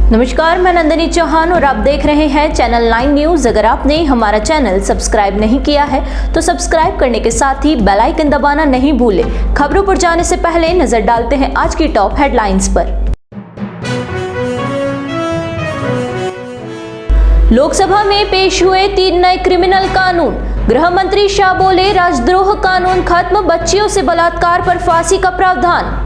नमस्कार, मैं नंदिनी चौहान और आप देख रहे हैं चैनल 9 न्यूज। अगर आपने हमारा चैनल सब्सक्राइब नहीं किया है तो सब्सक्राइब करने के साथ ही बेल आइकन दबाना नहीं भूलें। खबरों पर जाने से पहले नजर डालते हैं आज की टॉप हेडलाइंस पर। लोकसभा में पेश हुए 3 नए क्रिमिनल कानून। गृह मंत्री शाह बोले, राजद्रोह कानून खत्म, बच्चियों से बलात्कार पर फांसी का प्रावधान।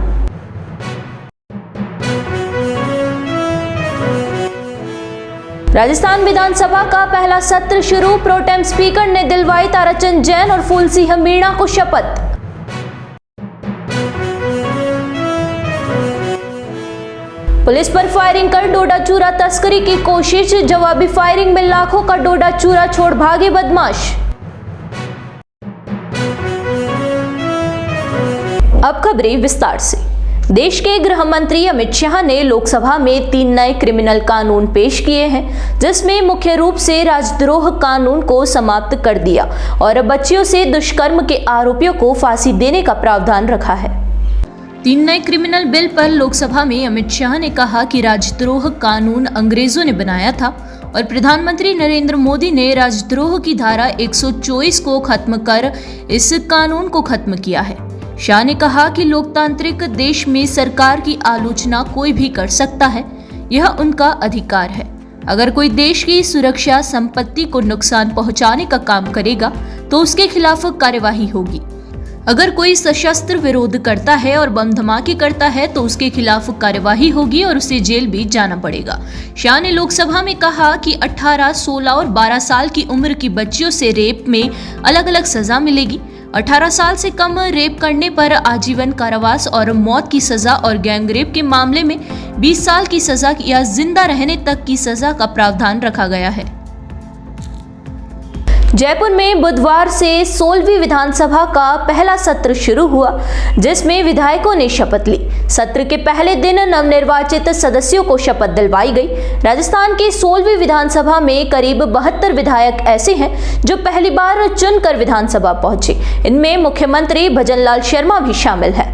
राजस्थान विधानसभा का पहला सत्र शुरू। प्रोटेम स्पीकर ने दिलवाई ताराचंद जैन और फूल सिंह मीणा को शपथ। पुलिस पर फायरिंग कर डोडा चूरा तस्करी की कोशिश। जवाबी फायरिंग में लाखों का डोडा चूरा छोड़ भागे बदमाश। अब खबरें विस्तार से। देश के गृह मंत्री अमित शाह ने लोकसभा में 3 नए क्रिमिनल कानून पेश किए हैं, जिसमें मुख्य रूप से राजद्रोह कानून को समाप्त कर दिया और बच्चियों से दुष्कर्म के आरोपियों को फांसी देने का प्रावधान रखा है। 3 नए क्रिमिनल बिल पर लोकसभा में अमित शाह ने कहा कि राजद्रोह कानून अंग्रेजों ने बनाया था और प्रधानमंत्री नरेंद्र मोदी ने राजद्रोह की धारा 124 को खत्म कर इस कानून को खत्म किया है। शाह ने कहा कि लोकतांत्रिक देश में सरकार की आलोचना कोई भी कर सकता है, यह उनका अधिकार है। अगर कोई देश की सुरक्षा संपत्ति को नुकसान पहुंचाने का काम करेगा तो उसके खिलाफ कार्यवाही होगी। अगर कोई सशस्त्र विरोध करता है और बम धमाके करता है तो उसके खिलाफ कार्यवाही होगी और उसे जेल भी जाना पड़ेगा। शाह ने लोकसभा में कहा कि 18, 16 और 12 साल की उम्र की बच्चियों से रेप में अलग अलग सजा मिलेगी। 18 साल से कम रेप करने पर आजीवन कारावास और मौत की सजा और गैंग रेप के मामले में 20 साल की सजा या जिंदा रहने तक की सजा का प्रावधान रखा गया है। जयपुर में बुधवार से 16वीं विधानसभा का पहला सत्र शुरू हुआ, जिसमें विधायकों ने शपथ ली। सत्र के पहले दिन नवनिर्वाचित सदस्यों को शपथ दिलवाई गई। राजस्थान की 16वीं विधानसभा में करीब 72 विधायक ऐसे हैं जो पहली बार चुनकर विधानसभा पहुंचे। इनमें मुख्यमंत्री भजनलाल शर्मा भी शामिल है।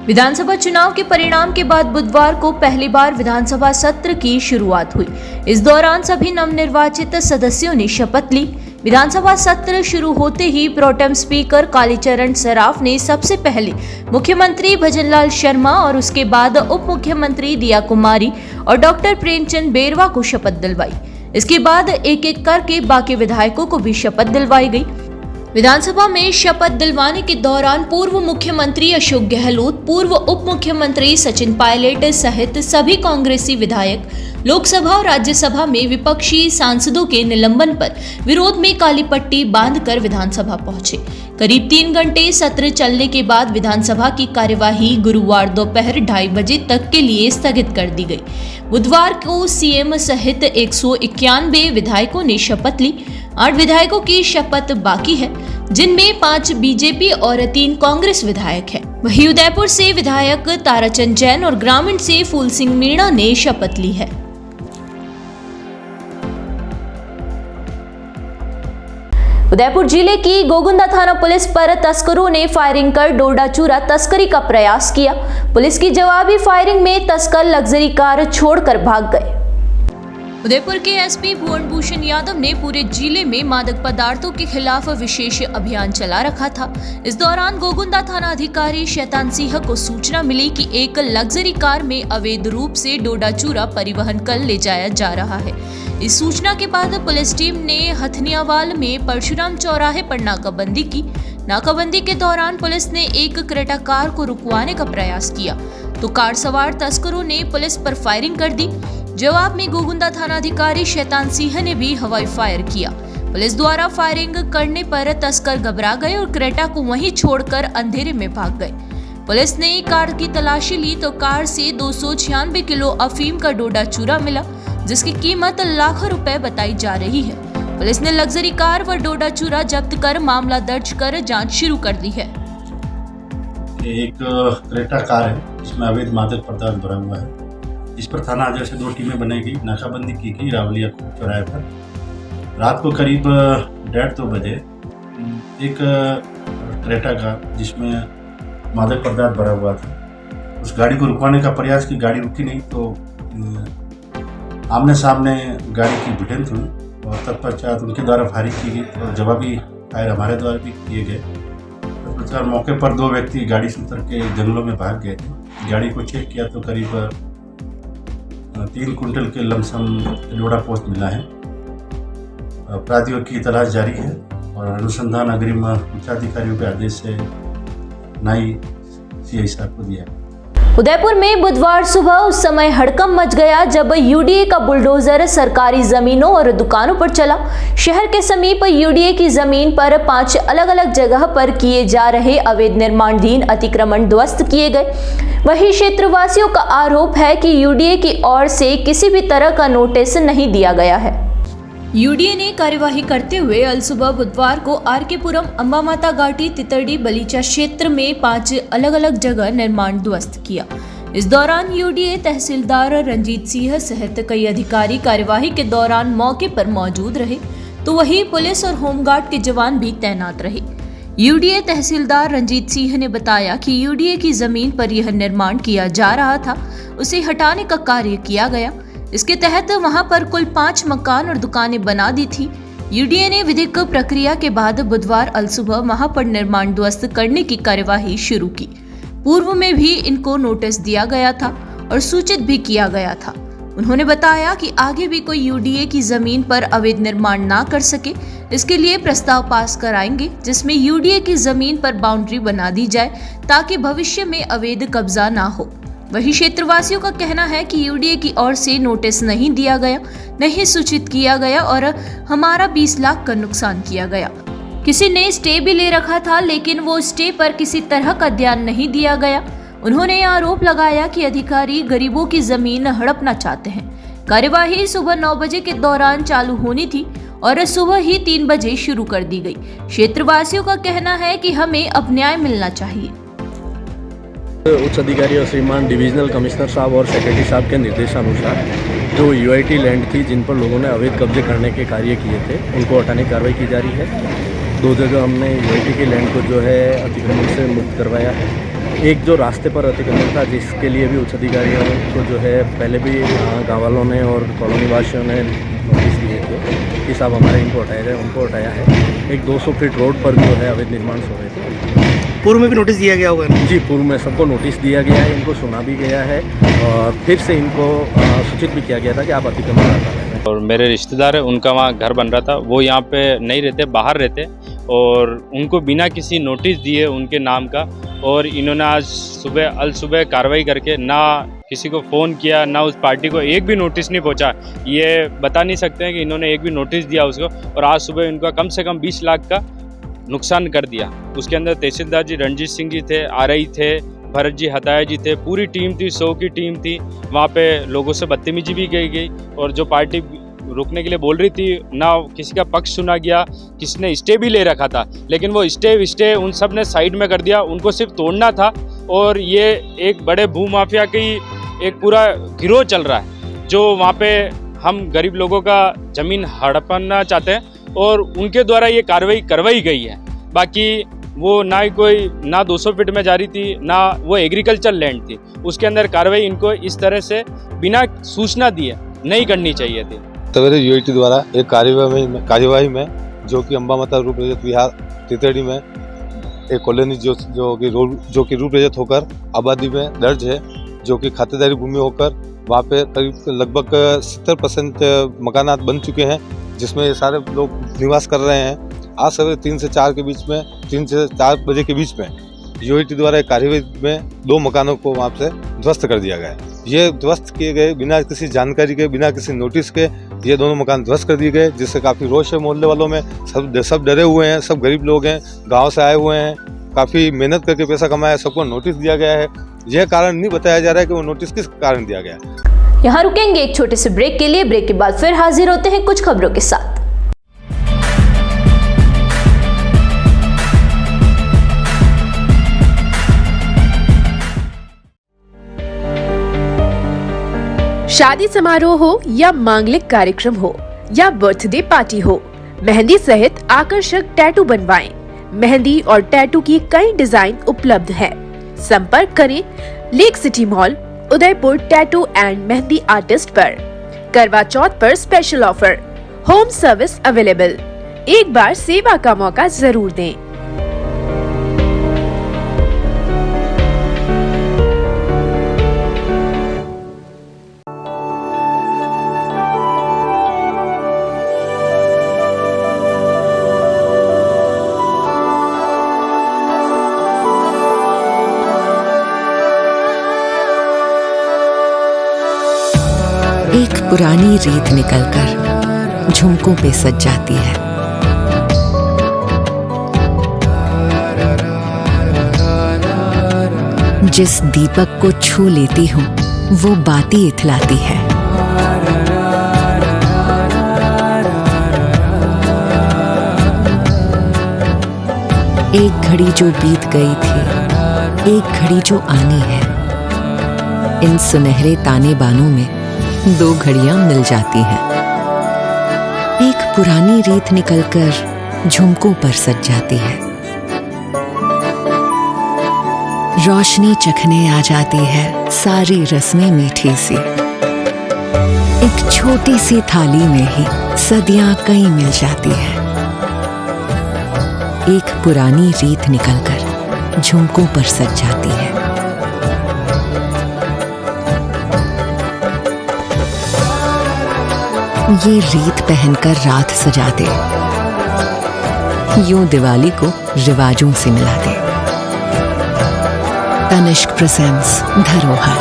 विधानसभा चुनाव के परिणाम के बाद बुधवार को पहली बार विधानसभा सत्र की शुरुआत हुई। इस दौरान सभी नवनिर्वाचित सदस्यों ने शपथ ली। विधानसभा सत्र शुरू होते ही प्रोटेम स्पीकर कालीचरण सराफ ने सबसे पहले मुख्यमंत्री भजनलाल शर्मा और उसके बाद उप मुख्यमंत्री दिया कुमारी और डॉक्टर प्रेमचंद बेरवा को शपथ दिलवाई। इसके बाद एक एक करके बाकी विधायकों को भी शपथ दिलवाई गई। विधानसभा में शपथ दिलवाने के दौरान पूर्व मुख्यमंत्री अशोक गहलोत, पूर्व उप मुख्यमंत्री सचिन पायलट सहित सभी कांग्रेसी विधायक लोकसभा और राज्यसभा में विपक्षी सांसदों के निलंबन पर विरोध में काली पट्टी बांधकर विधानसभा पहुंचे। करीब 3 घंटे सत्र चलने के बाद विधानसभा की कार्यवाही गुरुवार दोपहर 2:30 बजे तक के लिए स्थगित कर दी गई। बुधवार को सीएम सहित 191 विधायकों ने शपथ ली। 8 विधायकों की शपथ बाकी है, जिनमें 5 बीजेपी और 3 कांग्रेस विधायक हैं। वहीं उदयपुर से विधायक ताराचंद जैन और ग्रामीण से फूल सिंह मीणा ने शपथ ली है। उदयपुर जिले की गोगुंदा थाना पुलिस पर तस्करों ने फायरिंग कर डोडा चूरा तस्करी का प्रयास किया। पुलिस की जवाबी फायरिंग में तस्कर लग्जरी कार छोड़कर भाग गए। उदयपुर के एसपी भुवन भूषण यादव ने पूरे जिले में मादक पदार्थों के खिलाफ विशेष अभियान चला रखा था। इस दौरान गोगुंदा थाना अधिकारी शैतान सिंह को सूचना मिली कि एक लग्जरी कार में अवैध रूप से डोडा चूरा परिवहन कर ले जाया जा रहा है। इस सूचना के बाद पुलिस टीम ने हथनियावाल में परशुराम चौराहे पर नाकाबंदी की। नाकाबंदी के दौरान पुलिस ने एक क्रेटा कार को रुकवाने का प्रयास किया तो कार सवार तस्करों ने पुलिस पर फायरिंग कर दी। जवाब में गोगुंदा थाना अधिकारी शैतान सिंह ने भी हवाई फायर किया। पुलिस द्वारा फायरिंग करने पर तस्कर घबरा गए और क्रेटा को वहीं छोड़कर अंधेरे में भाग गए। पुलिस ने कार की तलाशी ली तो कार से 296 किलो अफीम का डोडा चूरा मिला, जिसकी कीमत लाखों रुपए बताई जा रही है। पुलिस ने लग्जरी कार व डोडा चूरा जब्त कर मामला दर्ज कर जांच शुरू कर दी है। एक क्रेटा कार है जिसमें अवैध मादक पदार्थ भरा हुआ है। इस पर थाना अध्यक्ष से 2 टीमें बनाई गई, नाकाबंदी की गई रावलिया चौराहे पर। रात को करीब 1:30-2 बजे एक क्रेटा कार जिसमें मादक पदार्थ भरा हुआ था, उस गाड़ी को रुकवाने का प्रयास की, गाड़ी रुकी नहीं तो आमने सामने गाड़ी की भिड़ंत हुई और तत्पश्चात उनके द्वारा फायरिंग की गई और जवाबी फायर हमारे द्वारा भी किए गए। तत्पश्चात मौके पर 2 व्यक्ति गाड़ी से उतर के जंगलों में भाग गए थे। गाड़ी को चेक किया तो करीब 3 कुंटल के लमसम लोड़ा पोस्ट मिला है। अपराधियों की तलाश जारी है और अनुसंधान अग्रिम उच्चाधिकारियों के आदेश से नाई सीआई साहब को दिया है। उदयपुर में बुधवार सुबह उस समय हड़कंप मच गया जब यूडीए का बुलडोजर सरकारी जमीनों और दुकानों पर चला। शहर के समीप यूडीए की जमीन पर 5 अलग अलग जगह पर किए जा रहे अवैध निर्माणाधीन अतिक्रमण ध्वस्त किए गए। वहीं क्षेत्रवासियों का आरोप है कि यूडीए की ओर से किसी भी तरह का नोटिस नहीं दिया गया है। यूडीए ने कार्यवाही करते हुए अल सुबह बुधवार को आरकेपुरम, अंबा माता घाटी, तितरडी, बलीचा क्षेत्र में 5 अलग अलग जगह निर्माण ध्वस्त किया। इस दौरान यूडीए तहसीलदार रंजीत सिंह सहित कई अधिकारी कार्यवाही के दौरान मौके पर मौजूद रहे, तो वहीं पुलिस और होमगार्ड के जवान भी तैनात रहे। यूडीए तहसीलदार रंजीत सिंह ने बताया कि यूडीए की जमीन पर यह निर्माण किया जा रहा था, उसे हटाने का कार्य किया गया। इसके तहत वहां पर कुल 5 मकान और दुकानें बना दी थी। यूडीए ने विधिक प्रक्रिया के बाद बुधवार अल सुबह वहां पर निर्माण ध्वस्त करने की कार्यवाही शुरू की। पूर्व में भी इनको नोटिस दिया गया था और सूचित भी किया गया था। उन्होंने बताया कि आगे भी कोई यूडीए की जमीन पर अवैध निर्माण ना कर सके, इसके लिए प्रस्ताव पास कराएंगे, जिसमें यूडीए की जमीन पर बाउंड्री बना दी जाए ताकि भविष्य में अवैध कब्जा ना हो। वहीं क्षेत्रवासियों का कहना है कि यूडीए की ओर से नोटिस नहीं दिया गया, नहीं सूचित किया गया और हमारा 20 लाख का नुकसान किया गया। किसी ने स्टे भी ले रखा था, लेकिन वो स्टे पर किसी तरह का ध्यान नहीं दिया गया। उन्होंने आरोप लगाया कि अधिकारी गरीबों की जमीन हड़पना चाहते हैं। कार्यवाही सुबह 9 बजे के दौरान चालू होनी थी और सुबह ही 3 बजे शुरू कर दी गई। क्षेत्रवासियों का कहना है कि हमें अब न्याय मिलना चाहिए। उच्च अधिकारी और श्रीमान डिविजनल कमिश्नर साहब और सेक्रेटरी साहब के निर्देशानुसार जो यूआईटी लैंड थी, जिन पर लोगों ने अवैध कब्जे करने के कार्य किए थे, उनको हटाने की कार्रवाई की जा रही है। 2 जगह हमने यूआईटी की लैंड को जो है अतिक्रमण से मुक्त करवाया है। एक जो रास्ते पर अतिक्रमण था, जिसके लिए भी उच्च अधिकारियों को जो है पहले भी गाँव वालों ने और कॉलोनी वासियों ने नोटिस दिए थे कि साहब हमारे इनको हटाया जाए, उनको हटाया है। एक 200 फीट रोड पर जो है अवैध निर्माण हो रहे थे। पूर्व में भी नोटिस दिया गया होगा? जी, पूर्व में सबको नोटिस दिया गया है, इनको सुना भी गया है और फिर से इनको सूचित भी किया गया था कि आप अतिक्रमण हटा रहे हैं। और मेरे रिश्तेदार है, उनका वहाँ घर बन रहा था, वो यहाँ पे नहीं रहते, बाहर रहते, और उनको बिना किसी नोटिस दिए उनके नाम का, और इन्होंने आज सुबह अल सुबह कार्रवाई करके ना किसी को फ़ोन किया, ना उस पार्टी को एक भी नोटिस नहीं पहुँचा। ये बता नहीं सकते हैं कि इन्होंने एक भी नोटिस दिया उसको, और आज सुबह इनका कम से कम 20 लाख का नुकसान कर दिया। उसके अंदर तहसीलदार जी रंजीत सिंह जी थे, आरआई थे, भरत जी हताया जी थे, पूरी टीम थी, 100 की टीम थी। वहाँ पे लोगों से बदतमीजी भी की गई और जो पार्टी रुकने के लिए बोल रही थी, ना किसी का पक्ष सुना गया, किसने स्टे भी ले रखा था, लेकिन वो स्टे उन सब ने साइड में कर दिया। उनको सिर्फ तोड़ना था, और ये एक बड़े भू माफिया की एक पूरा गिरोह चल रहा है, जो वहाँ पे हम गरीब लोगों का ज़मीन हड़पना चाहते हैं, और उनके द्वारा ये कार्रवाई करवाई गई है। बाकी वो ना 200 फीट में जा रही थी, ना वो एग्रीकल्चर लैंड थी, उसके अंदर कार्रवाई इनको इस तरह से बिना सूचना दिए नहीं करनी चाहिए थी। सवेरे यूआईटी द्वारा एक कार्यवाही में जो कि अंबा माता रूप रजत विहार तितरडी में एक कॉलोनी जो कि रूप रजत होकर आबादी में दर्ज है, जो कि खातेदारी भूमि होकर वहाँ पे करीब लगभग 70% मकानात बन चुके हैं, जिसमें ये सारे लोग निवास कर रहे हैं। आज सवेरे 3 से 4 बजे के बीच में यूआईटी द्वारा एक कार्यवाही में 2 मकानों को वहाँ से ध्वस्त कर दिया गया है। ये ध्वस्त किए गए बिना किसी जानकारी के, बिना किसी नोटिस के ये दोनों मकान ध्वस्त कर दिए गए, जिससे काफ़ी रोष है मोहल्ले वालों में। सब डरे हुए हैं, सब गरीब लोग हैं, गाँव से आए हुए हैं, काफ़ी मेहनत करके पैसा कमाया, सबको नोटिस दिया गया है। यह कारण नहीं बताया जा रहा है कि वो नोटिस किस कारण दिया गया है। यहाँ रुकेंगे एक छोटे से ब्रेक के लिए। ब्रेक के बाद फिर हाजिर होते हैं कुछ खबरों के साथ। शादी समारोह हो या मांगलिक कार्यक्रम हो या बर्थडे पार्टी हो, मेहंदी सहित आकर्षक टैटू बनवाएं। मेहंदी और टैटू की कई डिजाइन उपलब्ध है। संपर्क करें lake city mall, Udaipur tattoo and mehndi artist पर। करवा चौथ पर special offer, home service available. एक बार सेवा का मौका जरूर दें। एक पुरानी रीत निकलकर झुमकों पे सज जाती है। जिस दीपक को छू लेती हूँ वो बाती इथलाती है। एक घड़ी जो बीत गई थी, एक घड़ी जो आनी है। इन सुनहरे ताने बानों में दो घड़ियां मिल जाती हैं। एक पुरानी रीत निकलकर झुमकों पर सज जाती है। रोशनी चखने आ जाती है सारी रस्में मीठी सी। एक छोटी सी थाली में ही सदियां कई मिल जाती है। एक पुरानी रीत निकलकर झुमकों पर सज जाती है। ये रीत पहनकर रात सजा दे, यूं दिवाली को रिवाजों से मिला दे। तनिष्क प्रेजेंट्स धरोहर।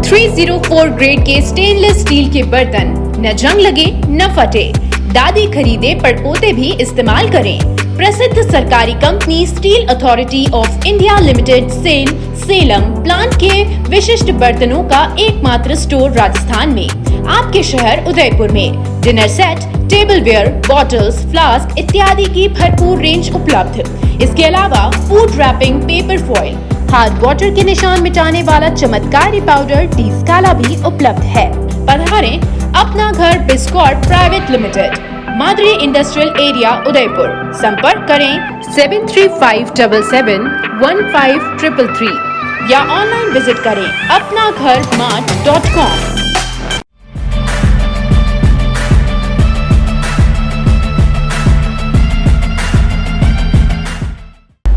.304 ग्रेड के स्टेनलेस स्टील के बर्तन न जंग लगे न फटे। दादी खरीदे पड़पोते भी इस्तेमाल करें। प्रसिद्ध सरकारी company steel authority of India limited Salem plant के विशिष्ट बर्तनों का एकमात्र स्टोर राजस्थान में, आपके शहर उदयपुर में। Dinner set, tableware, bottles, flask इत्यादि की भरपूर रेंज उपलब्ध। इसके अलावा food wrapping, paper foil, hard water के निशान मिटाने वाला चमत्कारी पाउडर टी स्काला भी उपलब्ध है। पधारें अपना घर Biscot private limited, Madri industrial area Udaipur. संपर्क करें 7357715333 या ऑनलाइन विजिट करें apnagharmart.com।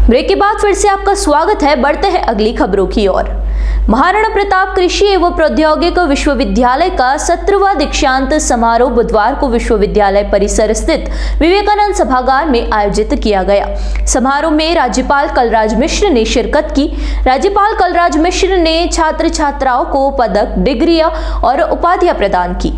ब्रेक के बाद फिर से आपका स्वागत है। बढ़ते हैं अगली खबरों की ओर। महाराणा प्रताप कृषि एवं प्रौद्योगिक विश्वविद्यालय का 17वां दीक्षांत समारोह बुधवार को विश्वविद्यालय परिसर स्थित विवेकानंद सभागार में आयोजित किया गया। समारोह में राज्यपाल कलराज मिश्र ने शिरकत की। राज्यपाल कलराज मिश्र ने छात्र छात्राओं को पदक, डिग्रियां और उपाधियां प्रदान की।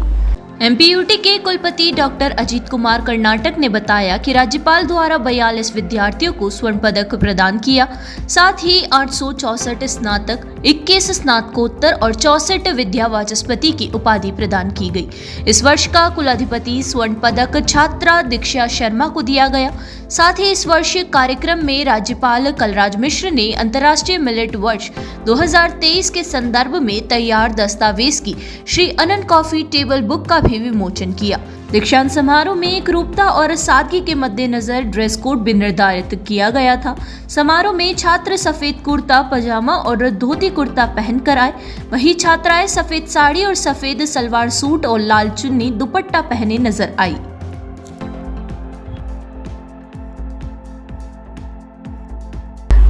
एमपीयूटी के कुलपति डॉक्टर अजीत कुमार कर्नाटक ने बताया कि राज्यपाल द्वारा 42 विद्यार्थियों को स्वर्ण पदक प्रदान किया। साथ ही 864 स्नातक, 21 स्नातकोत्तर और 64 विद्या वाचस्पति की उपाधि प्रदान की गई। इस वर्ष का कुलाधिपति स्वर्ण पदक छात्रा दीक्षा शर्मा को दिया गया। साथ ही इस वर्ष कार्यक्रम में राज्यपाल कलराज मिश्र ने अंतर्राष्ट्रीय मिलेट वर्ष 2023 के संदर्भ में तैयार दस्तावेज की श्री अनंत कॉफी टेबल बुक का भी विमोचन किया। दीक्षांत समारोह में एकरूपता और सादगी के मद्देनजर ड्रेस कोड भी निर्धारित किया गया था। समारोह में छात्र सफेद कुर्ता पजामा और धोती कुर्ता पहनकर आए, वहीं छात्राएं सफेद साड़ी और सफेद सलवार सूट और लाल चुन्नी दुपट्टा पहने नजर आई।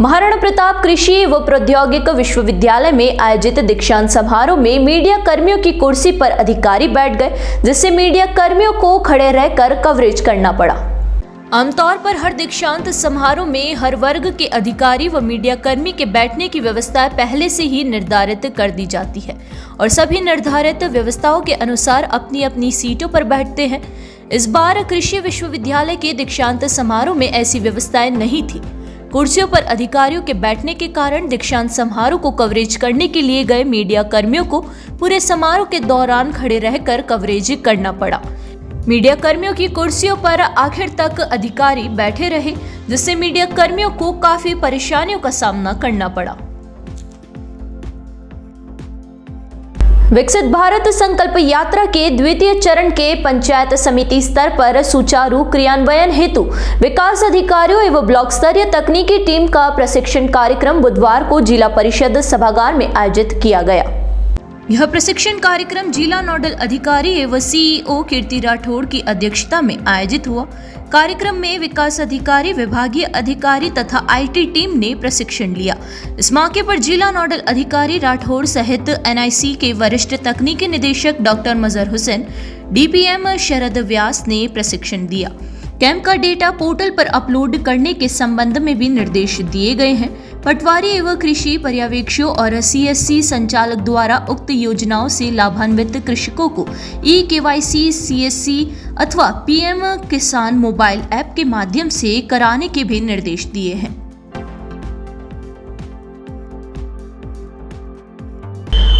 महाराणा प्रताप कृषि व प्रौद्योगिक विश्वविद्यालय में आयोजित दीक्षांत समारोह में मीडिया कर्मियों की कुर्सी पर अधिकारी बैठ गए, जिससे मीडिया कर्मियों को खड़े रहकर कवरेज करना पड़ा। आमतौर पर हर दीक्षांत समारोह में हर वर्ग के अधिकारी व मीडिया कर्मी के बैठने की व्यवस्था पहले से ही निर्धारित कर दी जाती है और सभी निर्धारित व्यवस्थाओं के अनुसार अपनी अपनी सीटों पर बैठते हैं। इस बार कृषि विश्वविद्यालय के दीक्षांत समारोह में ऐसी व्यवस्थाएं नहीं थी। कुर्सियों पर अधिकारियों के बैठने के कारण दीक्षांत समारोह को कवरेज करने के लिए गए मीडिया कर्मियों को पूरे समारोह के दौरान खड़े रहकर कवरेज करना पड़ा। मीडिया कर्मियों की कुर्सियों पर आखिर तक अधिकारी बैठे रहे, जिससे मीडिया कर्मियों को काफी परेशानियों का सामना करना पड़ा। विकसित भारत संकल्प यात्रा के द्वितीय चरण के पंचायत समिति स्तर पर सुचारू क्रियान्वयन हेतु विकास अधिकारियों एवं ब्लॉक स्तरीय तकनीकी टीम का प्रशिक्षण कार्यक्रम बुधवार को जिला परिषद सभागार में आयोजित किया गया। यह प्रशिक्षण कार्यक्रम जिला नोडल अधिकारी एवं सीईओ कीर्ति राठौड़ की अध्यक्षता में आयोजित हुआ। कार्यक्रम में विकास अधिकारी, विभागीय अधिकारी तथा आईटी टीम ने प्रशिक्षण लिया। इस मौके पर जिला नोडल अधिकारी राठौड़ सहित एनआईसी के वरिष्ठ तकनीकी निदेशक डॉक्टर मजहर हुसैन, डीपीएम शरद व्यास ने प्रशिक्षण दिया। कैंप का डेटा पोर्टल पर अपलोड करने के संबंध में भी निर्देश दिए गए हैं। पटवारी एवं कृषि पर्यवेक्षकों और सीएससी संचालक द्वारा उक्त योजनाओं से लाभान्वित कृषकों को ई-केवाईसी, सीएससी अथवा पीएम किसान मोबाइल ऐप के माध्यम से कराने के भी निर्देश दिए हैं।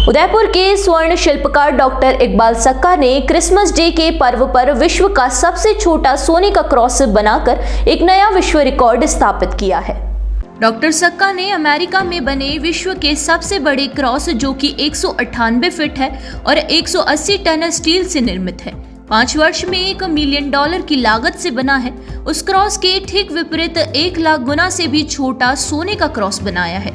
उदयपुर के स्वर्ण शिल्पकार डॉक्टर इकबाल सक्का ने क्रिसमस डे के पर्व पर विश्व का सबसे छोटा सोने का क्रॉस बनाकर एक नया विश्व रिकॉर्ड स्थापित किया है। डॉक्टर सक्का ने अमेरिका में बने विश्व के सबसे बड़े क्रॉस, जो कि 198 फीट है और 180 टन स्टील से निर्मित है, 5 वर्ष में $1 मिलियन की लागत से बना है। उस क्रॉस के ठीक विपरीत 1 लाख गुना से भी छोटा सोने का क्रॉस बनाया है।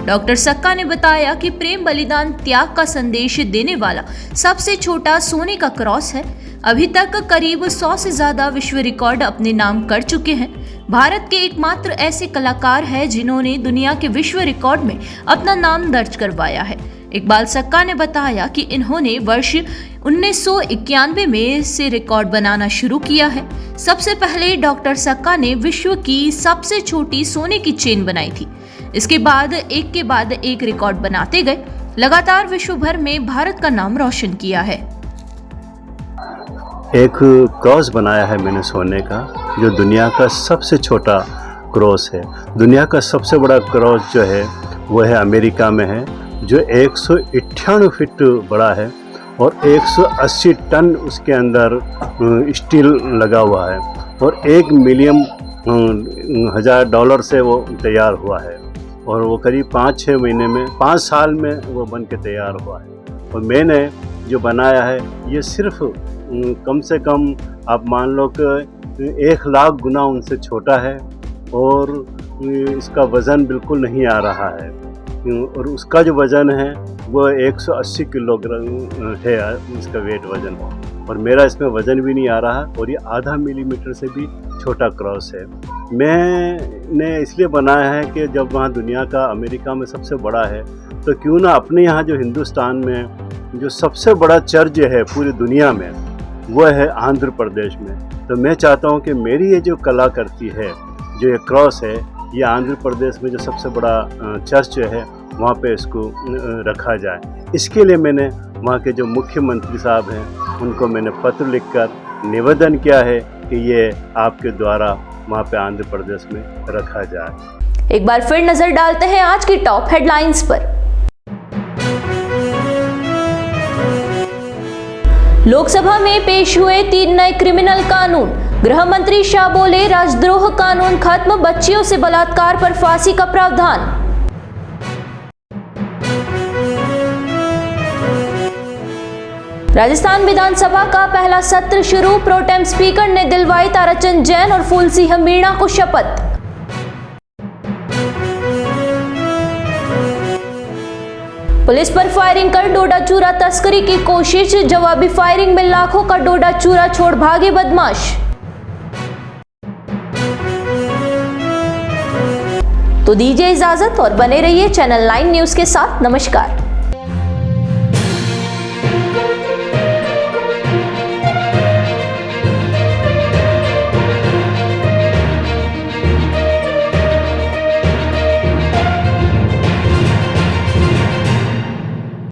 डॉक्टर सक्का ने बताया कि प्रेम, बलिदान, त्याग का संदेश देने वाला सबसे छोटा सोने का क्रॉस है। अभी तक करीब 100 से ज्यादा विश्व रिकॉर्ड अपने नाम कर चुके हैं। भारत के एकमात्र ऐसे कलाकार हैं जिन्होंने दुनिया के विश्व रिकॉर्ड में अपना नाम दर्ज करवाया है। इकबाल सक्का ने बताया कि इन्होंने वर्ष 1991 में से रिकॉर्ड बनाना शुरू किया है। सबसे पहले डॉक्टर सक्का ने विश्व की सबसे छोटी सोने की चेन बनाई थी। इसके बाद एक के बाद एक रिकॉर्ड बनाते गए, लगातार विश्व भर में भारत का नाम रोशन किया है। एक क्रॉस बनाया है मैंने सोने का, जो दुनिया का सबसे छोटा क्रॉस है। दुनिया का सबसे बड़ा क्रॉस जो है वो है अमेरिका में है, जो 198 फीट बड़ा है और 180 टन उसके अंदर स्टील लगा हुआ है और $1 मिलियन से वो तैयार हुआ है और वो करीब 5-6 महीने में, 5 साल में वो बन के तैयार हुआ है। और मैंने जो बनाया है ये सिर्फ कम से कम आप मान लो कि 1 लाख गुना उनसे छोटा है और इसका वज़न बिल्कुल नहीं आ रहा है और उसका जो वज़न है वो 180 किलोग्राम है इसका वेट वज़न, और मेरा इसमें वज़न भी नहीं आ रहा और ये आधा मिलीमीटर से भी छोटा क्रॉस है। मैंने इसलिए बनाया है कि जब वहाँ दुनिया का अमेरिका में सबसे बड़ा है तो क्यों ना अपने यहाँ जो हिंदुस्तान में जो सबसे बड़ा चर्च है पूरी दुनिया में वो है आंध्र प्रदेश में। तो मैं चाहता हूँ कि मेरी ये जो कलाकृति है, जो ये क्रॉस है, ये आंध्र प्रदेश में जो सबसे बड़ा चर्च है वहाँ पे इसको रखा जाए। इसके लिए मैंने वहाँ के जो मुख्यमंत्री साहब हैं उनको मैंने पत्र लिखकर निवेदन किया है कि ये आपके द्वारा वहाँ पे आंध्र प्रदेश में रखा जाए। एक बार फिर नजर डालते हैं आज की टॉप हेडलाइंस पर। लोकसभा में पेश हुए 3 नए क्रिमिनल कानून। गृह मंत्री शाह बोले, राजद्रोह कानून खत्म, बच्चियों से बलात्कार पर फांसी का प्रावधान। राजस्थान विधानसभा का पहला सत्र शुरू, प्रोटेम स्पीकर ने दिलवाई ताराचंद जैन और फूल सिंह मीणा को शपथ। पुलिस पर फायरिंग कर डोडा चूरा तस्करी की कोशिश, जवाबी फायरिंग में लाखों का डोडा चूरा छोड़ भागे बदमाश। तो दीजिए इजाजत और बने रहिए चैनल 9 न्यूज के साथ। नमस्कार।